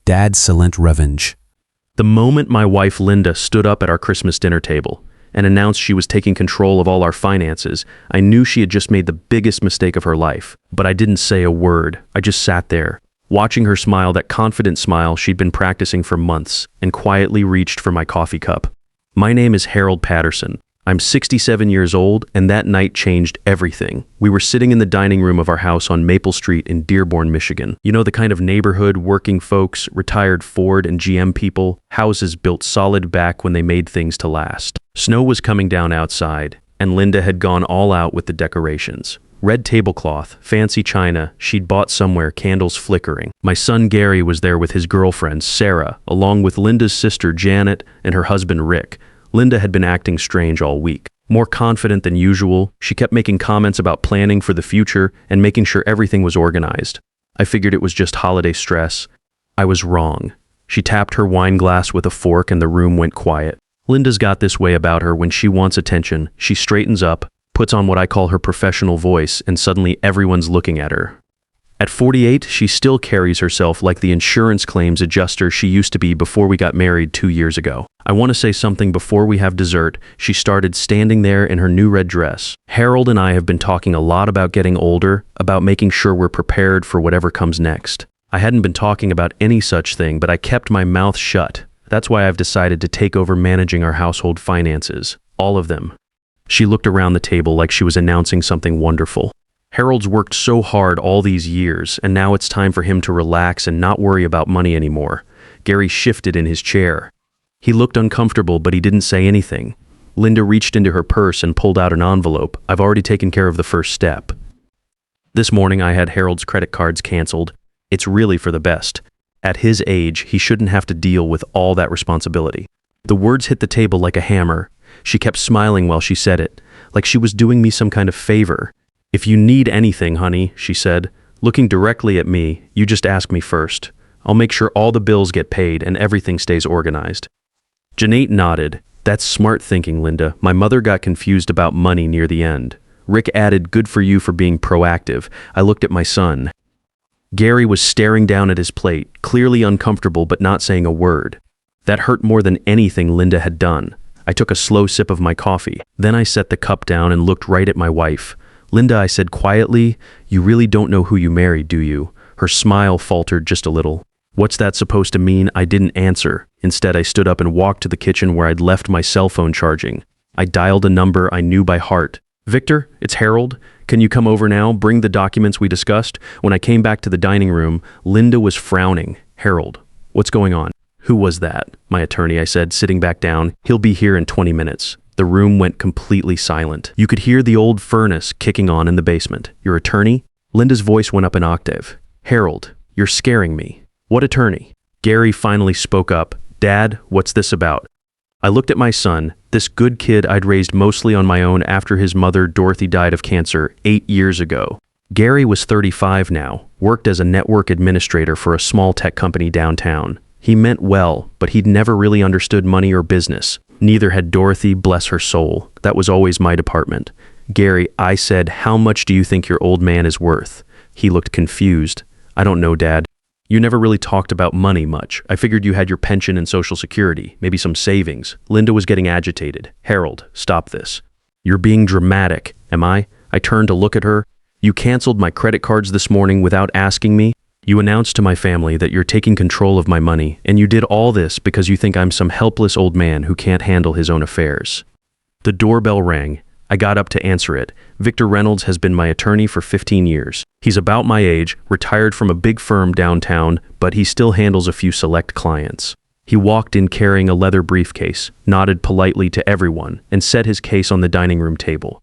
Dad's silent revenge. The moment my wife Linda stood up at our Christmas dinner table and announced she was taking control of all our finances, I knew she had just made the biggest mistake of her life. But I didn't say a word. I just sat there, watching her smile, that confident smile she'd been practicing for months, and quietly reached for my coffee cup. My name is Harold Patterson. I'm 67 years old, and that night changed everything. We were sitting in the dining room of our house on Maple Street in Dearborn, Michigan. You know, the kind of neighborhood, working folks, retired Ford and GM people, houses built solid back when they made things to last. Snow was coming down outside, and Linda had gone all out with the decorations. Red tablecloth, fancy china she'd bought somewhere, candles flickering. My son Gary was there with his girlfriend, Sarah, along with Linda's sister Janet and her husband Rick. Linda had been acting strange all week. More confident than usual, she kept making comments about planning for the future and making sure everything was organized. I figured it was just holiday stress. I was wrong. She tapped her wine glass with a fork and the room went quiet. Linda's got this way about her when she wants attention. She straightens up, puts on what I call her professional voice, and suddenly everyone's looking at her. At 48, she still carries herself like the insurance claims adjuster she used to be before we got married 2 years ago. I want to say something before we have dessert. She started standing there in her new red dress. Harold and I have been talking a lot about getting older, about making sure we're prepared for whatever comes next. I hadn't been talking about any such thing, but I kept my mouth shut. That's why I've decided to take over managing our household finances. All of them. She looked around the table like she was announcing something wonderful. Harold's worked so hard all these years, and now it's time for him to relax and not worry about money anymore. Gary shifted in his chair. He looked uncomfortable, but he didn't say anything. Linda reached into her purse and pulled out an envelope. I've already taken care of the first step. This morning I had Harold's credit cards canceled. It's really for the best. At his age, he shouldn't have to deal with all that responsibility. The words hit the table like a hammer. She kept smiling while she said it, like she was doing me some kind of favor. "If you need anything, honey," she said, looking directly at me, "you just ask me first. I'll make sure all the bills get paid and everything stays organized." Janet nodded. "That's smart thinking, Linda. My mother got confused about money near the end." Rick added, "Good for you for being proactive." I looked at my son. Gary was staring down at his plate, clearly uncomfortable but not saying a word. That hurt more than anything Linda had done. I took a slow sip of my coffee. Then I set the cup down and looked right at my wife. "Linda," I said quietly, "you really don't know who you married, do you?" Her smile faltered just a little. "What's that supposed to mean?" I didn't answer. Instead, I stood up and walked to the kitchen where I'd left my cell phone charging. I dialed a number I knew by heart. "Victor, it's Harold. Can you come over now? Bring the documents we discussed." When I came back to the dining room, Linda was frowning. "Harold, what's going on?" "Who was that?" "My attorney," I said, sitting back down. "He'll be here in 20 minutes. The room went completely silent. You could hear the old furnace kicking on in the basement. "Your attorney?" Linda's voice went up an octave. "Harold, you're scaring me." "What attorney?" Gary finally spoke up. "Dad, what's this about?" I looked at my son, this good kid I'd raised mostly on my own after his mother, Dorothy, died of cancer 8 years ago. Gary was 35 now, worked as a network administrator for a small tech company downtown. He meant well, but he'd never really understood money or business. Neither had Dorothy, bless her soul. That was always my department. "Gary," I said, "how much do you think your old man is worth?" He looked confused. "I don't know, Dad. You never really talked about money much. I figured you had your pension and Social Security, maybe some savings." Linda was getting agitated. "Harold, stop this. You're being dramatic." "Am I?" I turned to look at her. "You canceled my credit cards this morning without asking me. You announced to my family that you're taking control of my money, and you did all this because you think I'm some helpless old man who can't handle his own affairs." The doorbell rang. I got up to answer it. Victor Reynolds has been my attorney for 15 years. He's about my age, retired from a big firm downtown, but he still handles a few select clients. He walked in carrying a leather briefcase, nodded politely to everyone, and set his case on the dining room table.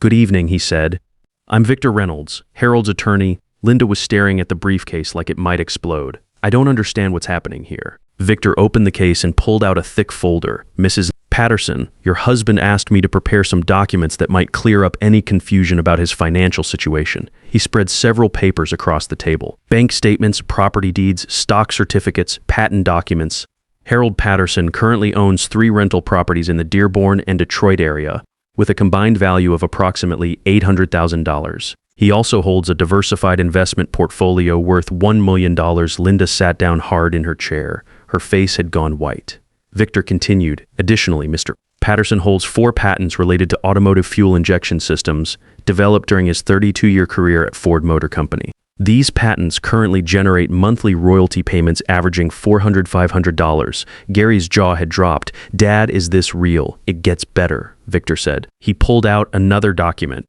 "Good evening," he said. "I'm Victor Reynolds, Harold's attorney." Linda was staring at the briefcase like it might explode. "I don't understand what's happening here." Victor opened the case and pulled out a thick folder. "Mrs. Patterson, your husband asked me to prepare some documents that might clear up any confusion about his financial situation." He spread several papers across the table. Bank statements, property deeds, stock certificates, patent documents. Harold Patterson currently owns 3 rental properties in the Dearborn and Detroit area, with a combined value of approximately $800,000. He also holds a diversified investment portfolio worth $1 million. Linda sat down hard in her chair. Her face had gone white. Victor continued, "Additionally, Mr. Patterson holds 4 patents related to automotive fuel injection systems developed during his 32-year career at Ford Motor Company. These patents currently generate monthly royalty payments averaging $400–500. Gary's jaw had dropped. "Dad, is this real? It gets better," Victor said. He pulled out another document.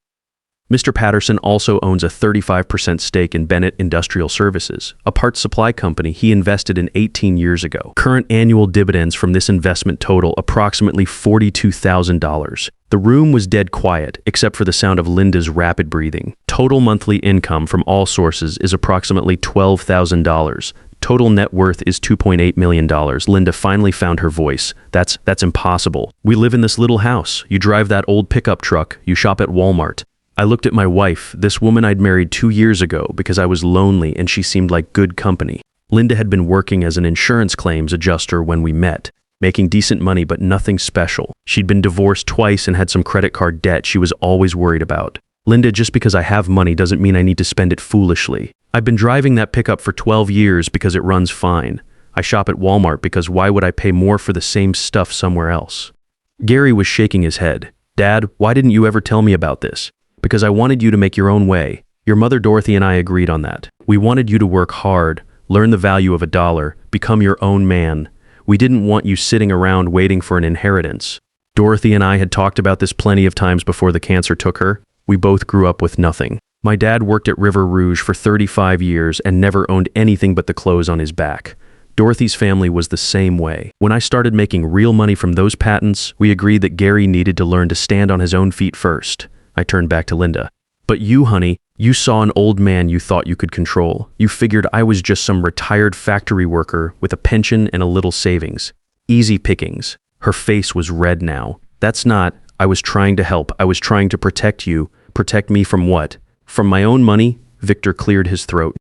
Mr. Patterson also owns a 35% stake in Bennett Industrial Services, a parts supply company he invested in 18 years ago. Current annual dividends from this investment total approximately $42,000. The room was dead quiet, except for the sound of Linda's rapid breathing. Total monthly income from all sources is approximately $12,000. Total net worth is $2.8 million. Linda finally found her voice. That's impossible. We live in this little house. You drive that old pickup truck. You shop at Walmart. I looked at my wife, this woman I'd married 2 years ago, because I was lonely and she seemed like good company. Linda had been working as an insurance claims adjuster when we met, making decent money but nothing special. She'd been divorced twice and had some credit card debt she was always worried about. Linda, just because I have money doesn't mean I need to spend it foolishly. I've been driving that pickup for 12 years because it runs fine. I shop at Walmart because why would I pay more for the same stuff somewhere else? Gary was shaking his head. "Dad, why didn't you ever tell me about this?" "Because I wanted you to make your own way. Your mother Dorothy and I agreed on that. We wanted you to work hard, learn the value of a dollar, become your own man. We didn't want you sitting around waiting for an inheritance. Dorothy and I had talked about this plenty of times before the cancer took her. We both grew up with nothing. My dad worked at River Rouge for 35 years and never owned anything but the clothes on his back. Dorothy's family was the same way. When I started making real money from those patents, we agreed that Gary needed to learn to stand on his own feet first." I turned back to Linda. "But you, honey, you saw an old man you thought you could control. You figured I was just some retired factory worker with a pension and a little savings. Easy pickings." Her face was red now. "That's not, I was trying to help. I was trying to protect you. Protect me from what? From my own money?" Victor cleared his throat.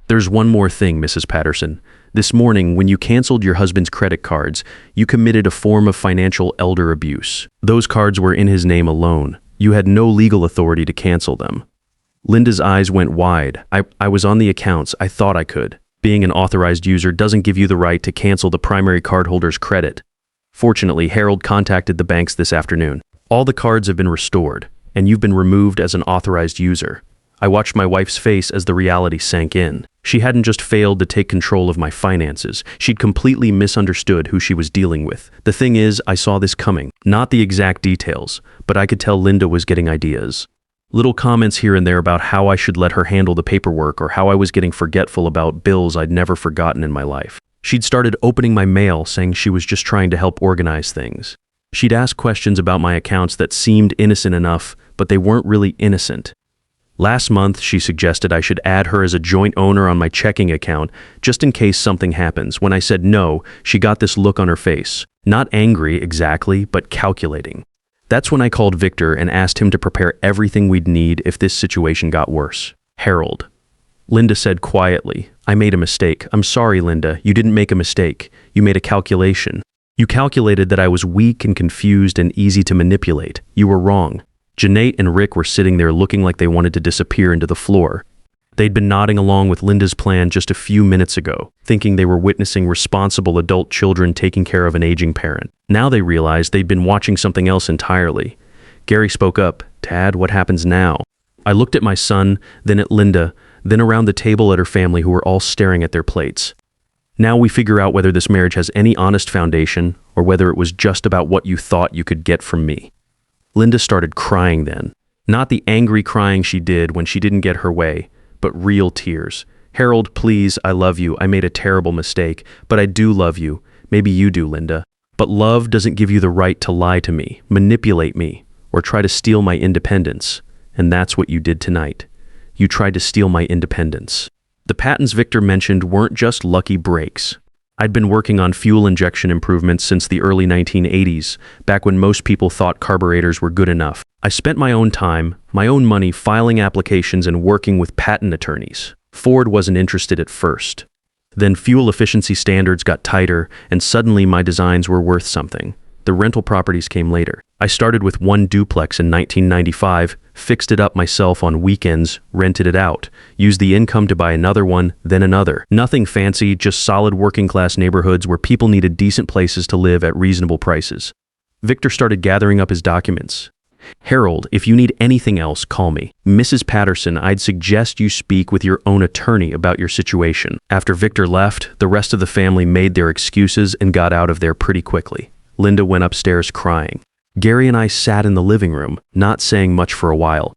"There's one more thing, Mrs. Patterson. This morning, when you canceled your husband's credit cards, you committed a form of financial elder abuse. Those cards were in his name alone. You had no legal authority to cancel them." Linda's eyes went wide. I was on the accounts. I thought I could. Being an authorized user doesn't give you the right to cancel the primary cardholder's credit. Fortunately, Harold contacted the banks this afternoon. All the cards have been restored, and you've been removed as an authorized user. I watched my wife's face as the reality sank in. She hadn't just failed to take control of my finances. She'd completely misunderstood who she was dealing with. The thing is, I saw this coming. Not the exact details, but I could tell Linda was getting ideas. Little comments here and there about how I should let her handle the paperwork or how I was getting forgetful about bills I'd never forgotten in my life. She'd started opening my mail saying she was just trying to help organize things. She'd ask questions about my accounts that seemed innocent enough, but they weren't really innocent. Last month, she suggested I should add her as a joint owner on my checking account, just in case something happens. When I said no, she got this look on her face. Not angry exactly, but calculating. That's when I called Victor and asked him to prepare everything we'd need if this situation got worse. Harold. Linda said quietly, "I made a mistake. I'm sorry, Linda. You didn't make a mistake. You made a calculation. You calculated that I was weak and confused and easy to manipulate. You were wrong." Janae and Rick were sitting there looking like they wanted to disappear into the floor. They'd been nodding along with Linda's plan just a few minutes ago, thinking they were witnessing responsible adult children taking care of an aging parent. Now they realized they'd been watching something else entirely. Gary spoke up, "Dad, what happens now?" I looked at my son, then at Linda, then around the table at her family who were all staring at their plates. Now we figure out whether this marriage has any honest foundation or whether it was just about what you thought you could get from me. Linda started crying then. Not the angry crying she did when she didn't get her way, but real tears. "Harold, please, I love you. I made a terrible mistake, but I do love you. Maybe you do, Linda. But love doesn't give you the right to lie to me, manipulate me, or try to steal my independence. And that's what you did tonight. You tried to steal my independence." The patents Victor mentioned weren't just lucky breaks. I'd been working on fuel injection improvements since the early 1980s, back when most people thought carburetors were good enough. I spent my own time, my own money filing applications and working with patent attorneys. Ford wasn't interested at first. Then fuel efficiency standards got tighter, and suddenly my designs were worth something. The rental properties came later. I started with one duplex in 1995, fixed it up myself on weekends, rented it out, used the income to buy another one, then another. Nothing fancy, just solid working-class neighborhoods where people needed decent places to live at reasonable prices. Victor started gathering up his documents. Harold, if you need anything else, call me. Mrs. Patterson, I'd suggest you speak with your own attorney about your situation. After Victor left, the rest of the family made their excuses and got out of there pretty quickly. Linda went upstairs crying. Gary and I sat in the living room, not saying much for a while.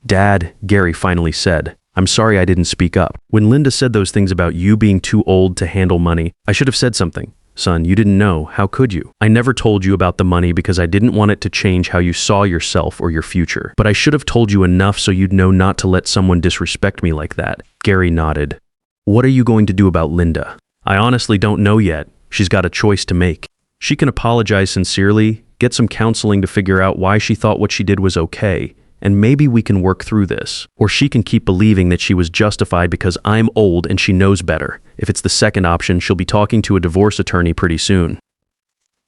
Dad, Gary finally said, I'm sorry I didn't speak up. When Linda said those things about you being too old to handle money, I should have said something. Son, you didn't know. How could you? I never told you about the money because I didn't want it to change how you saw yourself or your future. But I should have told you enough so you'd know not to let someone disrespect me like that. Gary nodded. What are you going to do about Linda? I honestly don't know yet. She's got a choice to make. She can apologize sincerely, get some counseling to figure out why she thought what she did was okay, and maybe we can work through this. Or she can keep believing that she was justified because I'm old and she knows better. If it's the second option, she'll be talking to a divorce attorney pretty soon.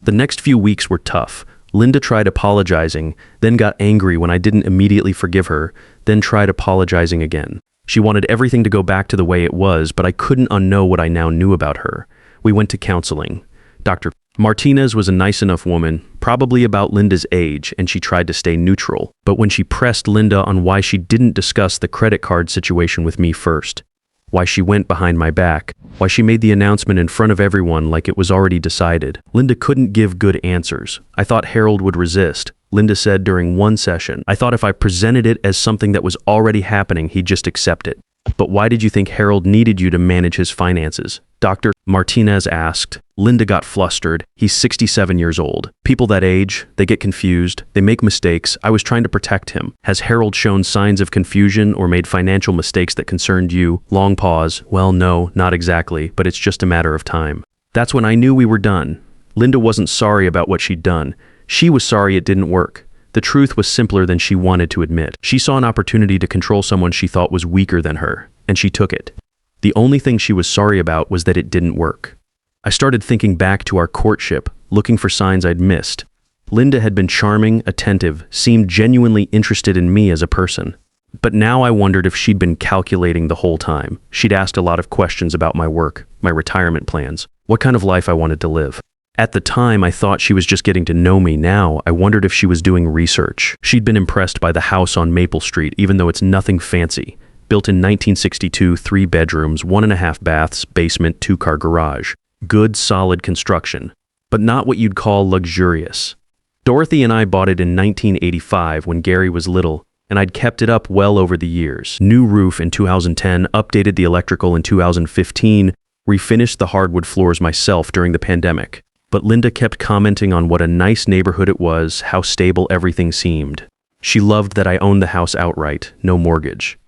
The next few weeks were tough. Linda tried apologizing, then got angry when I didn't immediately forgive her, then tried apologizing again. She wanted everything to go back to the way it was, but I couldn't unknow what I now knew about her. We went to counseling. Dr. Martinez was a nice enough woman, probably about Linda's age, and she tried to stay neutral. But when she pressed Linda on why she didn't discuss the credit card situation with me first, why she went behind my back, why she made the announcement in front of everyone like it was already decided, Linda couldn't give good answers. I thought Harold would resist. Linda said during one session, I thought if I presented it as something that was already happening, he'd just accept it. But why did you think Harold needed you to manage his finances? Dr. Martinez asked. Linda got flustered. He's 67 years old. People that age, they get confused, they make mistakes. I was trying to protect him. Has Harold shown signs of confusion or made financial mistakes that concerned you? Long pause. Well, no, not exactly, but it's just a matter of time. That's when I knew we were done. Linda wasn't sorry about what she'd done. She was sorry it didn't work. The truth was simpler than she wanted to admit. She saw an opportunity to control someone she thought was weaker than her, and she took it. The only thing she was sorry about was that it didn't work. I started thinking back to our courtship, looking for signs I'd missed. Linda had been charming, attentive, seemed genuinely interested in me as a person. But now I wondered if she'd been calculating the whole time. She'd asked a lot of questions about my work, my retirement plans, what kind of life I wanted to live. At the time, I thought she was just getting to know me. Now, I wondered if she was doing research. She'd been impressed by the house on Maple Street, even though it's nothing fancy. Built in 1962, 3 bedrooms, 1.5 baths, basement, 2-car garage. Good, solid construction, but not what you'd call luxurious. Dorothy and I bought it in 1985 when Gary was little, and I'd kept it up well over the years. New roof in 2010, updated the electrical in 2015, refinished the hardwood floors myself during the pandemic. But Linda kept commenting on what a nice neighborhood it was, how stable everything seemed. She loved that I owned the house outright, no mortgage.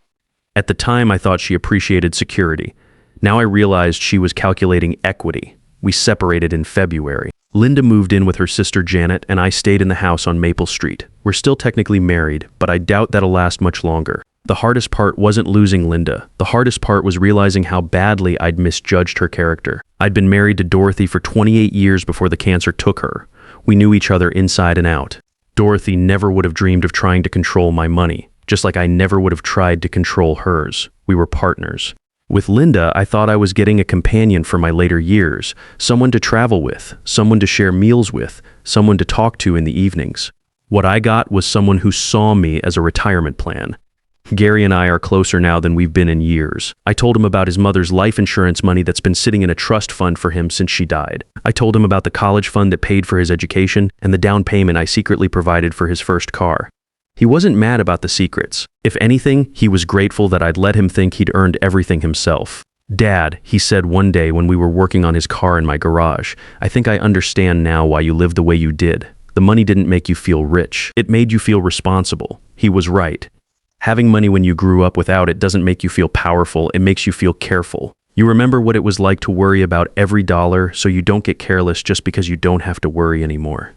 At the time, I thought she appreciated security. Now I realized she was calculating equity. We separated in February. Linda moved in with her sister Janet, and I stayed in the house on Maple Street. We're still technically married, but I doubt that'll last much longer. The hardest part wasn't losing Linda. The hardest part was realizing how badly I'd misjudged her character. I'd been married to Dorothy for 28 years before the cancer took her. We knew each other inside and out. Dorothy never would have dreamed of trying to control my money, just like I never would have tried to control hers. We were partners. With Linda, I thought I was getting a companion for my later years, someone to travel with, someone to share meals with, someone to talk to in the evenings. What I got was someone who saw me as a retirement plan. Gary and I are closer now than we've been in years. I told him about his mother's life insurance money that's been sitting in a trust fund for him since she died. I told him about the college fund that paid for his education and the down payment I secretly provided for his first car. He wasn't mad about the secrets. If anything, he was grateful that I'd let him think he'd earned everything himself. Dad, he said one day when we were working on his car in my garage, I think I understand now why you lived the way you did. The money didn't make you feel rich. It made you feel responsible. He was right. Having money when you grew up without it doesn't make you feel powerful, it makes you feel careful. You remember what it was like to worry about every dollar so you don't get careless just because you don't have to worry anymore.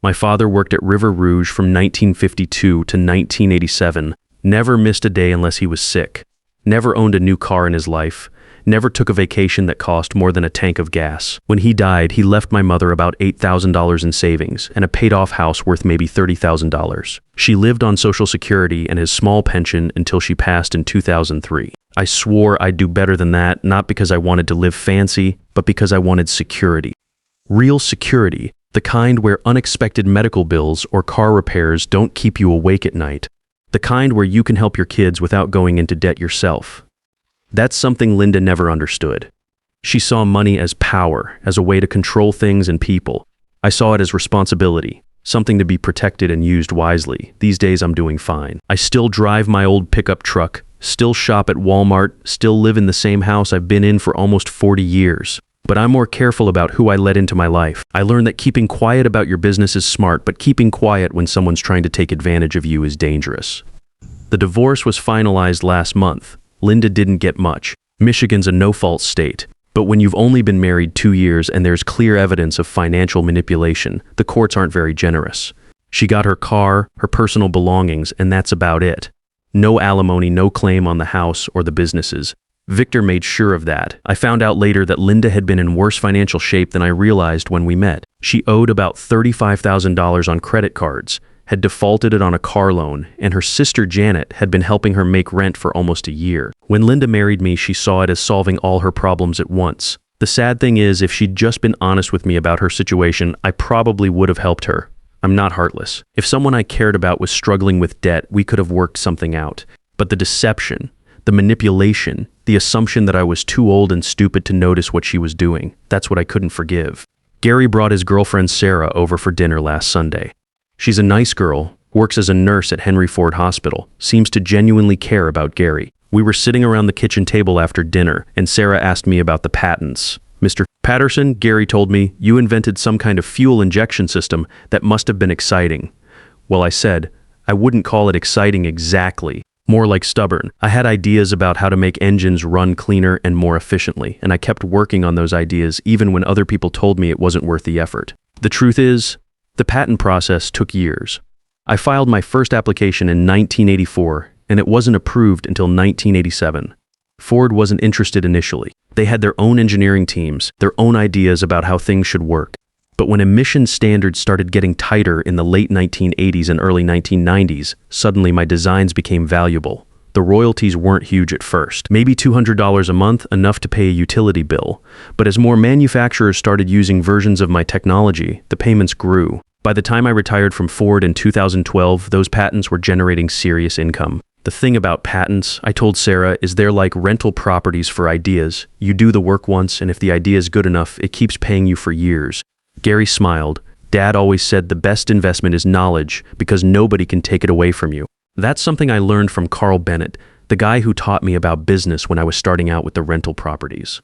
My father worked at River Rouge from 1952 to 1987, never missed a day unless he was sick, never owned a new car in his life, never took a vacation that cost more than a tank of gas. When he died, he left my mother about $8,000 in savings and a paid-off house worth maybe $30,000. She lived on Social Security and his small pension until she passed in 2003. I swore I'd do better than that, not because I wanted to live fancy, but because I wanted security. Real security, the kind where unexpected medical bills or car repairs don't keep you awake at night. The kind where you can help your kids without going into debt yourself. That's something Linda never understood. She saw money as power, as a way to control things and people. I saw it as responsibility, something to be protected and used wisely. These days I'm doing fine. I still drive my old pickup truck, still shop at Walmart, still live in the same house I've been in for almost 40 years. But I'm more careful about who I let into my life. I learned that keeping quiet about your business is smart, but keeping quiet when someone's trying to take advantage of you is dangerous. The divorce was finalized last month. Linda didn't get much. Michigan's a no-fault state. But when you've only been married 2 years and there's clear evidence of financial manipulation, the courts aren't very generous. She got her car, her personal belongings, and that's about it. No alimony, no claim on the house or the businesses. Victor made sure of that. I found out later that Linda had been in worse financial shape than I realized when we met. She owed about $35,000 on credit cards, had defaulted it on a car loan, and her sister Janet had been helping her make rent for almost a year. When Linda married me, she saw it as solving all her problems at once. The sad thing is, if she'd just been honest with me about her situation, I probably would have helped her. I'm not heartless. If someone I cared about was struggling with debt, we could have worked something out. But the deception, the manipulation, the assumption that I was too old and stupid to notice what she was doing, that's what I couldn't forgive. Gary brought his girlfriend Sarah over for dinner last Sunday. She's a nice girl, works as a nurse at Henry Ford Hospital, seems to genuinely care about Gary. We were sitting around the kitchen table after dinner, and Sarah asked me about the patents. Mr. Patterson, Gary told me, you invented some kind of fuel injection system that must have been exciting. Well, I said, I wouldn't call it exciting exactly. More like stubborn. I had ideas about how to make engines run cleaner and more efficiently, and I kept working on those ideas even when other people told me it wasn't worth the effort. The truth is, the patent process took years. I filed my first application in 1984, and it wasn't approved until 1987. Ford wasn't interested initially. They had their own engineering teams, their own ideas about how things should work. But when emission standards started getting tighter in the late 1980s and early 1990s, suddenly my designs became valuable. The royalties weren't huge at first. Maybe $200 a month, enough to pay a utility bill. But as more manufacturers started using versions of my technology, the payments grew. By the time I retired from Ford in 2012, those patents were generating serious income. The thing about patents, I told Sarah, is they're like rental properties for ideas. You do the work once, and if the idea is good enough, it keeps paying you for years. Gary smiled. Dad always said the best investment is knowledge, because nobody can take it away from you. That's something I learned from Carl Bennett, the guy who taught me about business when I was starting out with the rental properties.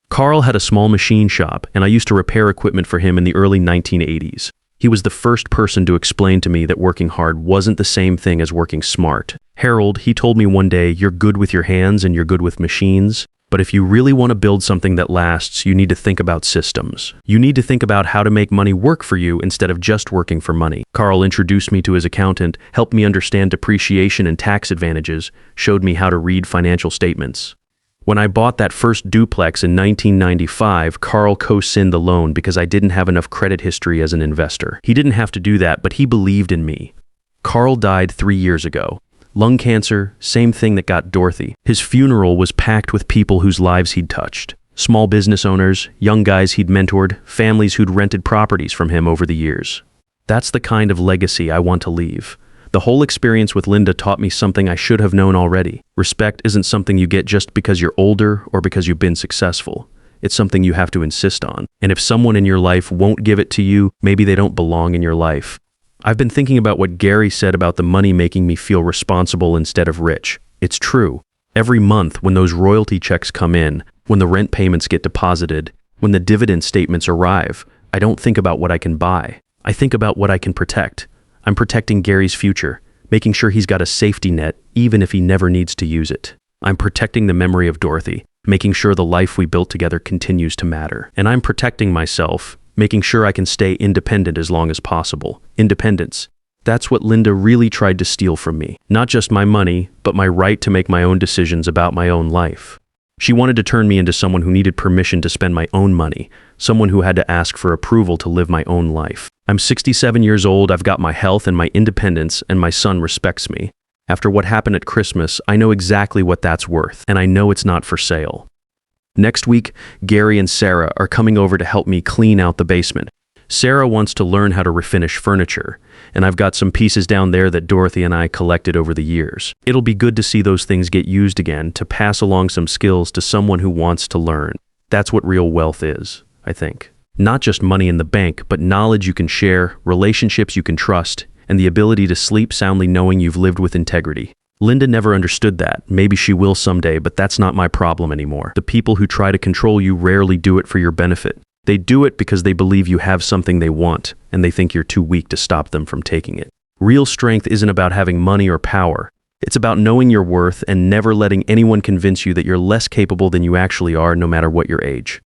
Carl had a small machine shop, and I used to repair equipment for him in the early 1980s. He was the first person to explain to me that working hard wasn't the same thing as working smart. Harold, he told me one day, you're good with your hands and you're good with machines, but if you really want to build something that lasts, you need to think about systems. You need to think about how to make money work for you instead of just working for money. Carl introduced me to his accountant, helped me understand depreciation and tax advantages, showed me how to read financial statements. When I bought that first duplex in 1995, Carl co-signed the loan because I didn't have enough credit history as an investor. He didn't have to do that, but he believed in me. Carl died 3 years ago. Lung cancer, same thing that got Dorothy. His funeral was packed with people whose lives he'd touched. Small business owners, young guys he'd mentored, families who'd rented properties from him over the years. That's the kind of legacy I want to leave. The whole experience with Linda taught me something I should have known already. Respect isn't something you get just because you're older or because you've been successful. It's something you have to insist on. And if someone in your life won't give it to you, maybe they don't belong in your life. I've been thinking about what Gary said about the money making me feel responsible instead of rich. It's true. Every month when those royalty checks come in, when the rent payments get deposited, when the dividend statements arrive, I don't think about what I can buy. I think about what I can protect. I'm protecting Gary's future, making sure he's got a safety net even if he never needs to use it. I'm protecting the memory of Dorothy, making sure the life we built together continues to matter. And I'm protecting myself, making sure I can stay independent as long as possible. Independence. That's what Linda really tried to steal from me. Not just my money, but my right to make my own decisions about my own life. She wanted to turn me into someone who needed permission to spend my own money, someone who had to ask for approval to live my own life. I'm 67 years old, I've got my health and my independence, and my son respects me. After what happened at Christmas, I know exactly what that's worth, and I know it's not for sale. Next week, Gary and Sarah are coming over to help me clean out the basement. Sarah wants to learn how to refinish furniture, and I've got some pieces down there that Dorothy and I collected over the years. It'll be good to see those things get used again, to pass along some skills to someone who wants to learn. That's what real wealth is, I think. Not just money in the bank, but knowledge you can share, relationships you can trust, and the ability to sleep soundly knowing you've lived with integrity. Linda never understood that. Maybe she will someday, but that's not my problem anymore. The people who try to control you rarely do it for your benefit. They do it because they believe you have something they want, and they think you're too weak to stop them from taking it. Real strength isn't about having money or power. It's about knowing your worth and never letting anyone convince you that you're less capable than you actually are, no matter what your age.